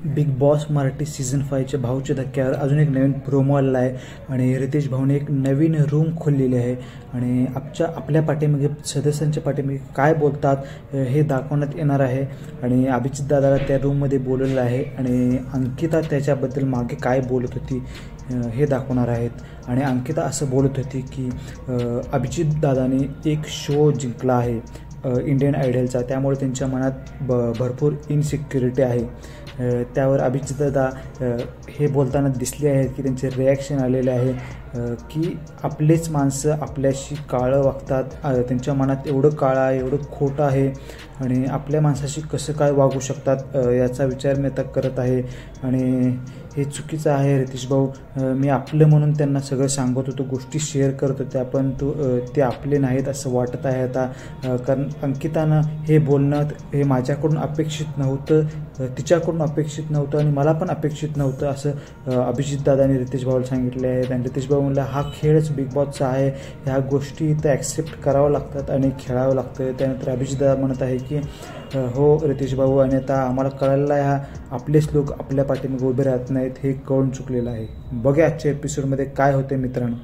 Big boss Marathi season 5च्या भाऊच्या धक्क्यावर अजून एक नवीन प्रोमो आलेला आहे आणि रितेश भाऊने एक नवीन रूम खोललेली आहे आणि आपल्या पाठीमागे सदस्यांच्या पाठीमागे काय बोलतात हे दाखवण्यात येणार आहे आणि अभिजित दादाला त्या रूममध्ये बोलवलेलं आहे आणि अंकिता त्याच्याबद्दल मागे काय बोलत होती हे दाखवणार आहेत आणि अंकिता असं बोलत होती की अभिजित दादाने एक शो जिंकला आहे इंडियन आयडलचा, त्यामुळे त्यांच्या मनात भरपूर इनसिक्युरिटी आहे। त्यावर अभिजित दादा हे बोलताना दिसले आहेत की त्यांचे रिॲक्शन आलेले आहे की आपलेच माणसं आपल्याशी काळं वागतात, त्यांच्या मनात एवढं काळं आहे, एवढं खोटं आहे आणि आपल्या माणसाशी कसं काय वागू शकतात याचा विचार मी आता करत आहे आणि हे चुकीचं आहे। रितेश भाऊ, मी आपलं म्हणून त्यांना सगळं सांगत होतो, गोष्टी शेअर करत होत्या, पण ते आपले नाहीत असं वाटत आहे आता, कारण अंकितानं हे बोलणं हे माझ्याकडून अपेक्षित नव्हतं, तिच्याकडून अपेक्षित नव्हतं आणि मला पण अपेक्षित नव्हतं असं अभिजित दादाने रितेश भाऊला सांगितले आहेत। आणि रितेश भाऊ म्हणला हा खेळच बिग बॉसचा आहे, ह्या गोष्टी इथं ॲक्सेप्ट करावं लागतात आणि खेळावं लागतं। त्यानंतर अभिजित दादा म्हणत आहे की हो रितेश भाऊ, आणि आता आम्हाला कळालेलं आहे आपलेच लोक आपल्या पाठीमागे उभे राहत नाहीत, हे कळून चुकलेलं आहे। बघा आजच्या एपिसोडमध्ये काय होते मित्रांनो।